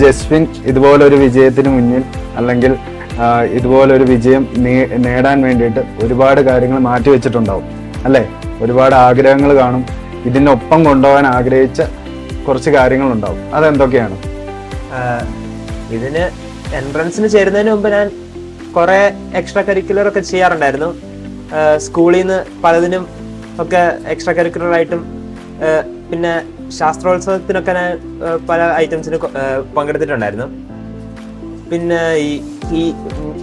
ജസ്വിൻ ഇതുപോലൊരു വിജയത്തിന് മുന്നിൽ അല്ലെങ്കിൽ ഇതുപോലൊരു വിജയം നേടാൻ വേണ്ടിയിട്ട് ഒരുപാട് കാര്യങ്ങൾ മാറ്റി വെച്ചിട്ടുണ്ടാവും അല്ലേ? ഒരുപാട് ആഗ്രഹങ്ങൾ കാണും. ഇതിനൊപ്പം കൊണ്ടുപോകാൻ ആഗ്രഹിച്ച കുറച്ച് കാര്യങ്ങളുണ്ടാവും. അതെന്തൊക്കെയാണ്? ഇതിന് എൻട്രൻസിന് ചേരുന്നതിന് മുമ്പ് ഞാൻ കുറെ എക്സ്ട്രാ കരിക്കുലർ ഒക്കെ ചെയ്യാറുണ്ടായിരുന്നു. സ്കൂളിൽ നിന്ന് പലതിനും ഒക്കെ എക്സ്ട്രാ കരിക്കുലർ ആയിട്ടും പിന്നെ ശാസ്ത്രോത്സവത്തിനൊക്കെ ഞാൻ പല ഐറ്റംസിന് പങ്കെടുത്തിട്ടുണ്ടായിരുന്നു. പിന്നെ ഈ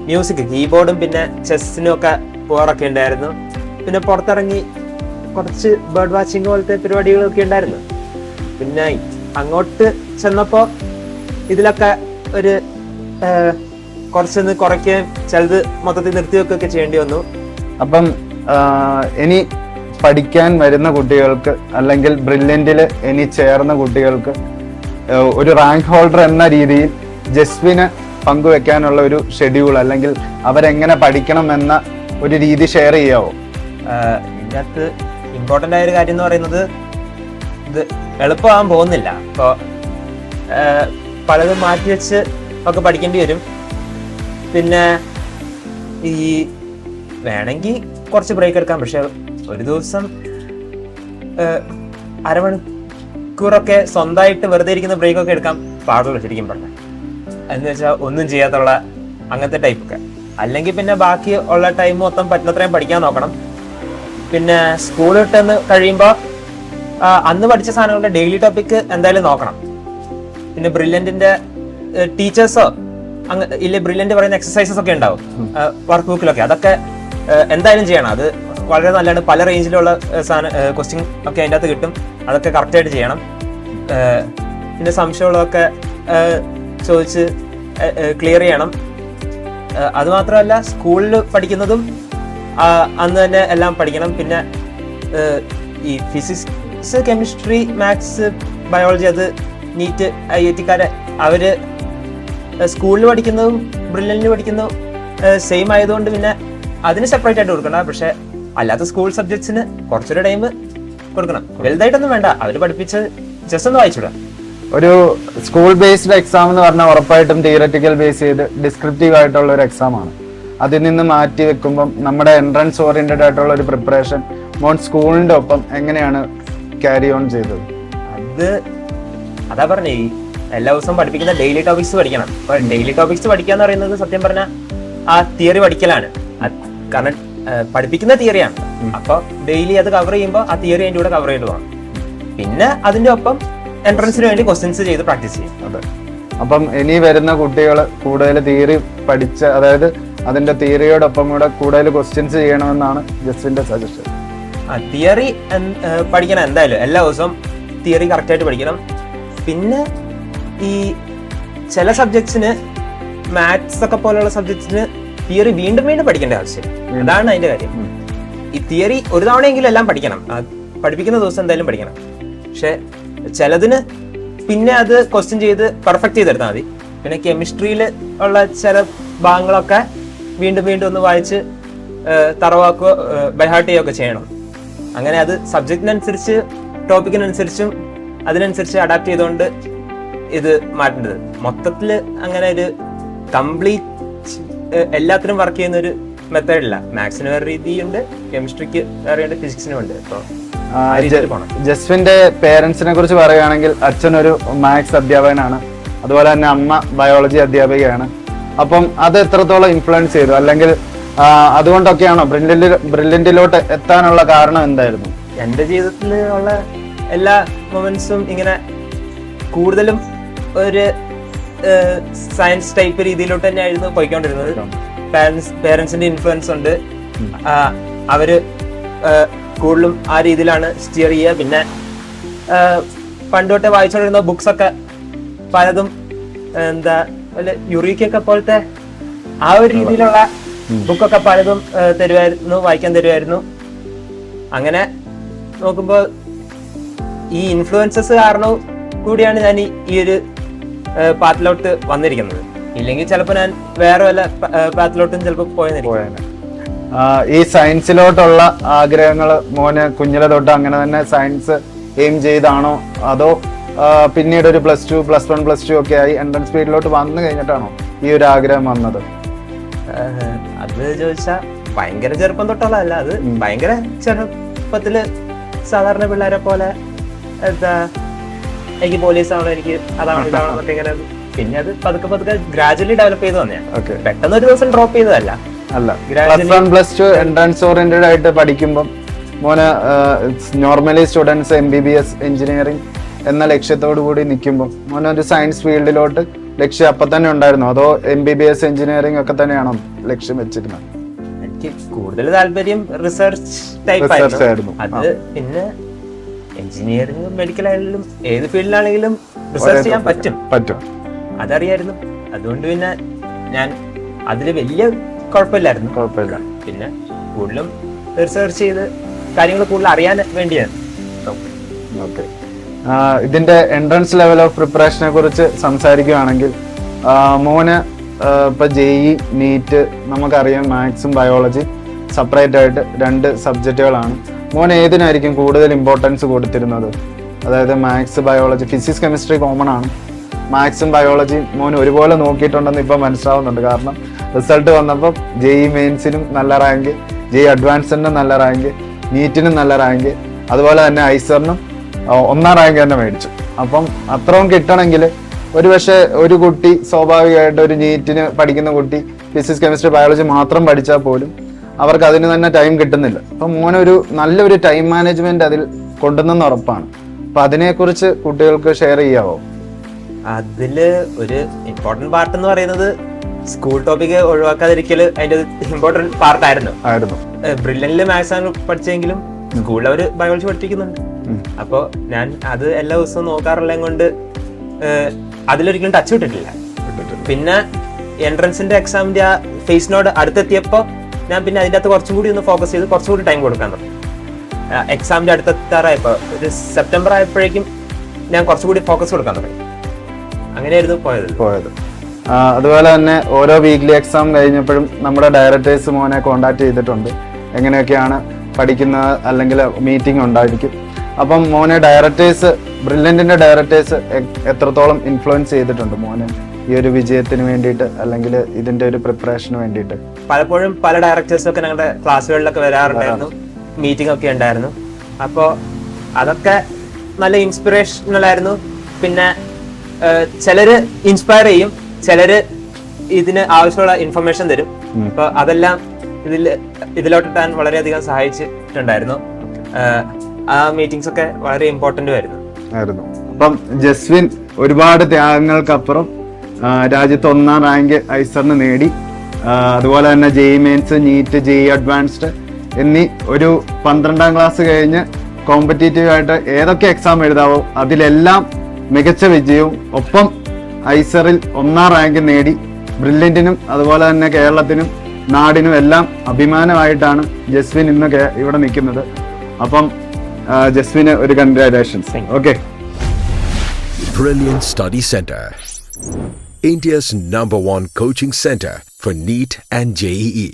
മ്യൂസിക് കീബോർഡും പിന്നെ ചെസ്സിനും ഒക്കെ പോകാറൊക്കെ ഉണ്ടായിരുന്നു. പിന്നെ പുറത്തിറങ്ങി കുറച്ച് ബേർഡ് വാച്ചിങ് പോലത്തെ പരിപാടികളൊക്കെ ഉണ്ടായിരുന്നു. പിന്നെ അങ്ങോട്ട് ചെന്നപ്പോൾ ഇതിലൊക്കെ ഒരു കുറച്ചൊന്ന് കുറയ്ക്കുകയും ചിലത് മൊത്തത്തിൽ നിർത്തിവെക്കുകയൊക്കെ ചെയ്യേണ്ടി വന്നു. അപ്പം ഇനി പഠിക്കാൻ വരുന്ന കുട്ടികൾക്ക് അല്ലെങ്കിൽ ബ്രില്യൻറ്റിൽ ഇനി ചേർന്ന കുട്ടികൾക്ക് ഒരു റാങ്ക് ഹോൾഡർ എന്ന രീതിയിൽ ജസ്വിന് പങ്കുവെക്കാനുള്ള ഒരു ഷെഡ്യൂൾ അല്ലെങ്കിൽ അവരെങ്ങനെ പഠിക്കണം എന്ന ഒരു രീതി ഷെയർ ചെയ്യാവോ? ഇതിനകത്ത് ഇമ്പോർട്ടൻ്റ് ആയൊരു കാര്യം എന്ന് പറയുന്നത് ഇത് എളുപ്പമാകാൻ പോകുന്നില്ല. ഇപ്പോൾ പലതും മാറ്റി വെച്ച് ഒക്കെ പഠിക്കേണ്ടി വരും. പിന്നെ ഈ വേണമെങ്കിൽ കുറച്ച് ബ്രേക്ക് എടുക്കാം. പക്ഷെ ഒരു ദിവസം അരമണിക്കൂറൊക്കെ സ്വന്തമായിട്ട് വെറുതെ ഇരിക്കുന്ന ബ്രേക്കൊക്കെ എടുക്കാൻ പാടുള്ളൂ ശരിക്കും പറഞ്ഞാൽ. എന്ന് വെച്ചാൽ ഒന്നും ചെയ്യാത്തുള്ള അങ്ങനത്തെ ടൈപ്പൊക്കെ. അല്ലെങ്കിൽ പിന്നെ ബാക്കി ഉള്ള ടൈം മൊത്തം പറ്റുന്നത്രയും പഠിക്കാൻ നോക്കണം. പിന്നെ സ്കൂൾ വിട്ടെന്ന് കഴിയുമ്പോൾ അന്ന് പഠിച്ച സാധനങ്ങളുടെ ഡെയിലി ടോപ്പിക് എന്തായാലും നോക്കണം. പിന്നെ ബ്രില്യൻറ്റിന്റെ ടീച്ചേഴ്സോ ഇല്ലേ ബ്രില്യൻറ്റ് പറയുന്ന എക്സസൈസസ് ഒക്കെ ഉണ്ടാവും വർക്ക് ബുക്കിലൊക്കെ. അതൊക്കെ എന്തായാലും ചെയ്യണം. അത് വളരെ നല്ലതാണ്. പല റേഞ്ചിലുള്ള ക്വസ്റ്റ്യൻ ഒക്കെ അതിൻ്റെ അകത്ത് കിട്ടും. അതൊക്കെ കറക്റ്റായിട്ട് ചെയ്യണം. പിന്നെ സംശയമുള്ളതൊക്കെ ചോദിച്ച് ക്ലിയർ ചെയ്യണം. അതുമാത്രമല്ല സ്കൂളിൽ പഠിക്കുന്നതും അന്ന് തന്നെ എല്ലാം പഠിക്കണം. പിന്നെ ഈ ഫിസിക്സ്, കെമിസ്ട്രി, മാത്സ്, ബയോളജി അത് നീറ്റ് IIT-ക്കാരെ അവര് സ്കൂളിൽ പഠിക്കുന്നതും ബ്രില്യൻറ്റിൽ പഠിക്കുന്നതും സെയിം ആയതുകൊണ്ട് പിന്നെ അതിന് സെപ്പറേറ്റ് ആയിട്ട് കൊടുക്കണം. പക്ഷെ അല്ലാത്ത സ്കൂൾ സബ്ജക്ട്സിന് കുറച്ചൊരു ടൈം കൊടുക്കണം. വലുതായിട്ടൊന്നും വേണ്ട, അവർ പഠിപ്പിച്ച് ജസ്റ്റ് ഒന്ന് വായിച്ചിടാം. ഒരു സ്കൂൾ ബേസ്ഡ് എക്സാം എന്ന് പറഞ്ഞാൽ ഉറപ്പായിട്ടും തിയററ്റിക്കൽ ബേസ് ചെയ്ത് ഡിസ്ക്രിപ്റ്റീവ് ആയിട്ടുള്ള ഒരു എക്സാം ആണ്. അതിൽ നിന്ന് മാറ്റി വെക്കുമ്പം നമ്മുടെ എൻട്രൻസ് ഓറിയന്റഡ് ആയിട്ടുള്ള ഒരു പ്രിപ്പറേഷൻ മോൻ സ്കൂളിന്റെ ഒപ്പം എങ്ങനെയാണ് ക്യാരി ഓൺ ചെയ്തത്? അതാ പറഞ്ഞേ, എല്ലാ ദിവസവും പഠിപ്പിക്കുന്ന ഡെയിലി ടോപ്പിക്സ് പഠിക്കണം. അപ്പൊ ഡെയിലി ടോപ്പിക്സ് പഠിക്കുക എന്ന് പറയുന്നത് സത്യം പറഞ്ഞാൽ ആ തിയറി പഠിക്കലാണ്. കാരണം പഠിപ്പിക്കുന്ന തിയറിയാണ്. അപ്പൊ ഡെയിലി അത് കവർ ചെയ്യുമ്പോൾ ആ തിയറി അതിൻ്റെ കൂടെ കവർ ചെയ്ത് പോകണം. പിന്നെ അതിന്റെ ഒപ്പം എൻട്രൻസിന് വേണ്ടി ക്വസ്റ്റ്യൻസ് ചെയ്ത് പ്രാക്ടീസ് ചെയ്യും. അതെ. അപ്പം ഇനി വരുന്ന കുട്ടികൾ കൂടുതൽ തിയറി പഠിച്ച, അതായത് അതിന്റെ തിയറിയോടൊപ്പം കൂടെ കൂടുതൽ ക്വസ്റ്റ്യൻസ് ചെയ്യണമെന്നാണ് ജസ്വിന്റെ സജഷൻ. തിയറി പഠിക്കണം എന്തായാലും. എല്ലാ ദിവസവും തിയറി കറക്റ്റായിട്ട് പഠിക്കണം. പിന്നെ ഈ ചില സബ്ജക്ട്സിന് മാത്സ് ഒക്കെ പോലുള്ള സബ്ജക്ട്സിന് തിയറി വീണ്ടും വീണ്ടും പഠിക്കേണ്ട ആവശ്യം. അതാണ് അതിന്റെ കാര്യം. ഈ തിയറി ഒരു തവണയെങ്കിലും എല്ലാം പഠിക്കണം. പഠിപ്പിക്കുന്ന ദിവസം എന്തായാലും പഠിക്കണം. പക്ഷെ ചിലതിന് പിന്നെ അത് ക്വസ്റ്റ്യൻ ചെയ്ത് പെർഫെക്റ്റ് ചെയ്തെടുത്താൽ മതി. പിന്നെ കെമിസ്ട്രിയിൽ ഉള്ള ചില ഭാഗങ്ങളൊക്കെ വീണ്ടും വീണ്ടും ഒന്ന് വായിച്ച് തറവാക്കുകയോ ബൈഹാർട്ട് ചെയ്യുകയൊക്കെ ചെയ്യണം. അങ്ങനെ അത് സബ്ജക്റ്റിനനുസരിച്ച് ടോപ്പിക്കിനനുസരിച്ചും അതിനനുസരിച്ച് അഡാപ്റ്റ് ചെയ്തുകൊണ്ട് ഇത് മാറ്റേണ്ടത്. മൊത്തത്തിൽ അങ്ങനെ ഒരു കംപ്ലീറ്റ് എല്ലാത്തിനും വർക്ക് ചെയ്യുന്ന ഒരു മെത്തേഡില്ല. മാത്സിന് വേറെ രീതിയുണ്ട്, കെമിസ്ട്രിക്ക് വേറെയുണ്ട്, ഫിസിക്സിനും ഉണ്ട്. ജസ്വിന്റെ പേരൻസിനെ കുറിച്ച് പറയുകയാണെങ്കിൽ അച്ഛനൊരു മാത്സ് അധ്യാപകനാണ്, അതുപോലെ തന്നെ അമ്മ ബയോളജി അധ്യാപികയാണ്. അപ്പം അത് എത്രത്തോളം ഇൻഫ്ലുവൻസ് ചെയ്തു, അല്ലെങ്കിൽ അതുകൊണ്ടൊക്കെയാണോ ബ്രില്യൻറ്റിലോട്ട് എത്താനുള്ള കാരണം എന്തായിരുന്നു? എൻ്റെ ജീവിതത്തിൽ ഉള്ള എല്ലാ മൊമെന്റ്സും ഇങ്ങനെ കൂടുതലും ഒരു സയൻസ് ടൈപ്പ് രീതിയിലോട്ട് തന്നെയായിരുന്നു പോയിക്കൊണ്ടിരുന്നത്. പേരൻസിന്റെ ഇൻഫ്ലുവൻസ് ഉണ്ട്. അവര് കൂടുതലും ആ രീതിയിലാണ് സ്റ്റിയർ ചെയ്യുക. പിന്നെ പണ്ട് തൊട്ടേ വായിച്ചുകൊണ്ടിരുന്ന ബുക്സ് ഒക്കെ പലതും എന്താ യുറീക്കൊക്കെ പോലത്തെ ആ ഒരു രീതിയിലുള്ള ബുക്കൊക്കെ പലതും തരുമായിരുന്നു, വായിക്കാൻ തരുമായിരുന്നു. അങ്ങനെ നോക്കുമ്പോൾ ഈ ഇൻഫ്ലുവൻസസ് കാരണവും കൂടിയാണ് ഞാൻ ഈ ഒരു പാത്തിലോട്ട് വന്നിരിക്കുന്നത്. ഇല്ലെങ്കിൽ ചിലപ്പോൾ ഞാൻ വേറെ വല്ല പാത്തിലോട്ടും ചിലപ്പോൾ പോയെന്നിരിക്കും. ഈ സയൻസിലോട്ടുള്ള ആഗ്രഹങ്ങൾ മോന് കുഞ്ഞിലെ തൊട്ട് അങ്ങനെ തന്നെ സയൻസ് എയിം ചെയ്താണോ, അതോ പിന്നീട് ഒരു +2 +1 +2 ഒക്കെ ആയി എൻട്രൻസ് ഫീൽഡിലോട്ട് വന്നു കഴിഞ്ഞിട്ടാണോ ഈ ഒരു ആഗ്രഹം വന്നത്? അത് ചോദിച്ചാ ഭയങ്കര ചെറുപ്പം തൊട്ടുള്ളതല്ല, അത് ഭയങ്കര ചെറുപ്പത്തില് സാധാരണ പിള്ളേരെ പോലെ എന്താ എനിക്ക് പോലീസ് ആവണം, എനിക്ക് അതാവണം ഇതാവണം എന്നൊക്കെ ഇങ്ങനെ, പിന്നെ അത് പതുക്കെ പതുക്കെ ഗ്രാജുവലി ഡെവലപ്പ് ചെയ്ത് തന്നെയാണ്. പെട്ടെന്ന് ഒരു ദിവസം ഡ്രോപ്പ് ചെയ്തതല്ല. അല്ല, +1 +2 എൻട്രൻസ് ഓറിയന്റഡ് ആയിട്ട് പഠിക്കുമ്പോൾ മോന് നോർമലി സ്റ്റുഡൻസ് MBBS എഞ്ചിനീയറിംഗ് എന്ന ലക്ഷ്യത്തോടു കൂടി നിൽക്കുമ്പോൾ മോനൊരു സയൻസ് ഫീൽഡിലോട്ട് ലക്ഷ്യം അപ്പൊ തന്നെ ഉണ്ടായിരുന്നു, അതോ MBBS എഞ്ചിനീയറിംഗ് ഒക്കെ തന്നെയാണോ ലക്ഷ്യം വെച്ചിരുന്നത്? എനിക്ക് കൂടുതൽ താല്പര്യം റിസർച്ച് ടൈപ്പ് ആയിരുന്നു. അത് പിന്നെ എഞ്ചിനീയറിംഗ് മെഡിക്കൽ ആയാലും ഏത് ഫീൽഡിലാണെങ്കിലും റിസർച്ച് ചെയ്യാൻ പറ്റും അതറിയായിരുന്നു. അതുകൊണ്ട് പിന്നെ ഞാൻ അതില് വലിയ കുഴപ്പമില്ല. പിന്നെ കൂടുതലും റിസർച്ച് ചെയ്ത് കാര്യങ്ങൾ കൂടുതൽ അറിയാൻ വേണ്ടിയാണ്. ഓക്കെ, ഇതിന്റെ എൻട്രൻസ് ലെവൽ ഓഫ് പ്രിപ്പറേഷനെ കുറിച്ച് സംസാരിക്കുകയാണെങ്കിൽ മോന് ഇപ്പൊ JEE നീറ്റ് നമുക്കറിയാം, മാത്സും ബയോളജി സെപ്പറേറ്റ് ആയിട്ട് 2 സബ്ജക്റ്റുകളാണ്. മോൻ ഏതിനായിരിക്കും കൂടുതൽ ഇമ്പോർട്ടൻസ് കൊടുത്തിരുന്നത്? അതായത് maths biology, physics chemistry common ആണ്, മാത്സും ബയോളജിയും മോൻ ഒരുപോലെ നോക്കിയിട്ടുണ്ടെന്ന് ഇപ്പൊ മനസ്സിലാവുന്നുണ്ട്. കാരണം റിസൾട്ട് വന്നപ്പോൾ JEE മെയിൻസിനും നല്ല റാങ്ക്, JEE അഡ്വാൻസിനും നല്ല റാങ്ക്, നീറ്റിനും നല്ല റാങ്ക്, അതുപോലെ തന്നെ ഐസറിനും 1ാം റാങ്ക് തന്നെ മേടിച്ചു. അപ്പം അത്രയും കിട്ടണമെങ്കിൽ ഒരുപക്ഷെ ഒരു കുട്ടി സ്വാഭാവികമായിട്ട് ഒരു നീറ്റിന് പഠിക്കുന്ന കുട്ടി ഫിസിക്സ് കെമിസ്ട്രി ബയോളജി മാത്രം പഠിച്ചാൽ പോലും അവർക്ക് അതിന് തന്നെ ടൈം കിട്ടുന്നില്ല. അപ്പം മോനൊരു നല്ലൊരു ടൈം മാനേജ്മെന്റ് അതിൽ കൊണ്ടുവന്നെന്ന് ഉറപ്പാണ്. അപ്പൊ അതിനെക്കുറിച്ച് കുട്ടികൾക്ക് ഷെയർ ചെയ്യാവോ? അതില് ഒരു ഇമ്പോർട്ടന്റ് പാർട്ട് എന്ന് പറയുന്നത് സ്കൂൾ ടോപ്പിക് ഒഴിവാക്കാതിരിക്കല് അതിന്റെ ഇമ്പോർട്ടന്റ് പാർട്ടായിരുന്നു. ബ്രില്യന്റില് മാത്സ് ആണ് പഠിച്ചെങ്കിലും സ്കൂളിൽ അവര് ബയോളജി പഠിപ്പിക്കുന്നുണ്ട്. അപ്പൊ ഞാൻ അത് എല്ലാ ദിവസവും നോക്കാറുള്ള കൊണ്ട് അതിലൊരിക്കലും ടച്ച് വിട്ടിട്ടില്ല. പിന്നെ എൻട്രൻസിന്റെ എക്സാമിന്റെ ആ ഫേസിനോട് അടുത്തെത്തിയപ്പോ ഞാൻ പിന്നെ അതിന്റെ അകത്ത് കുറച്ചും കൂടി ഒന്ന് ഫോക്കസ് ചെയ്ത് കുറച്ചുകൂടി ടൈം കൊടുക്കാൻ തുടങ്ങി. എക്സാമിന്റെ അടുത്തെത്താറായപ്പോ ഒരു സെപ്റ്റംബർ ആയപ്പോഴേക്കും ഞാൻ കുറച്ചുകൂടി ഫോക്കസ് കൊടുക്കാൻ തുടങ്ങി. അങ്ങനെയായിരുന്നു പോയത്. അതുപോലെ തന്നെ ഓരോ വീക്ക്ലി എക്സാം കഴിഞ്ഞപ്പോഴും നമ്മുടെ ഡയറക്ടേഴ്സ് മോനെ കോണ്ടാക്ട് ചെയ്തിട്ടുണ്ട്, എങ്ങനെയൊക്കെയാണ് പഠിക്കുന്നത്, അല്ലെങ്കിൽ മീറ്റിംഗ് ഉണ്ടായിരിക്കും. അപ്പം മോനെ ഡയറക്ടേഴ്സ്, ബ്രില്യന്റിന്റെ ഡയറക്ടേഴ്സ് എത്രത്തോളം ഇൻഫ്ലുവൻസ് ചെയ്തിട്ടുണ്ട് മോനെ ഈ ഒരു വിജയത്തിന് വേണ്ടിയിട്ട്, അല്ലെങ്കിൽ ഇതിന്റെ ഒരു പ്രിപ്പറേഷന് വേണ്ടിയിട്ട്? പലപ്പോഴും പല ഡയറക്ടേഴ്സും ഒക്കെ ഞങ്ങളുടെ ക്ലാസ്സുകളിലൊക്കെ വരാറുണ്ടായിരുന്നു, മീറ്റിംഗ് ഒക്കെ ഉണ്ടായിരുന്നു. അപ്പോൾ അതൊക്കെ നല്ല ഇൻസ്പിറേഷണൽ ആയിരുന്നു. പിന്നെ ചിലര് ഇൻസ്പയർ ചെയ്യും, ചിലര് ഇതിന് ആവശ്യമുള്ള ഇൻഫർമേഷൻ തരും. അപ്പൊ അതെല്ലാം ഇതിലോട്ടിട്ടാൻ വളരെയധികം സഹായിച്ചിട്ടുണ്ടായിരുന്നു. ആ മീറ്റിംഗ്സ് ഒക്കെ വളരെ ഇമ്പോർട്ടന്റ് ആയിരുന്നു. അപ്പം ജസ്വിൻ ഒരുപാട് ത്യാഗങ്ങൾക്കപ്പുറം രാജ്യത്ത് 1ാം റാങ്ക് ഐസറിന് നേടി. അതുപോലെ തന്നെ JEE mains, NEET, JEE advanced എന്നീ ഒരു 12ാം ക്ലാസ് കഴിഞ്ഞ് കോമ്പറ്റീറ്റീവ് ആയിട്ട് ഏതൊക്കെ എക്സാം എഴുതാവോ അതിലെല്ലാം മികച്ച വിജയവും ഒപ്പം ഐസറിൽ 1ാം റാങ്ക് നേടി. ബ്രില്യന്റിനും അതുപോലെ തന്നെ കേരളത്തിനും നാടിനും എല്ലാം അഭിമാനമായിട്ടാണ് ജസ്വിൻ ഇന്ന് ഇവിടെ നിൽക്കുന്നത്. അപ്പം ജസ്വിന് ഒരു congratulations. Okay. Brilliant Study Center, India's #1 coaching center for NEET and JEE.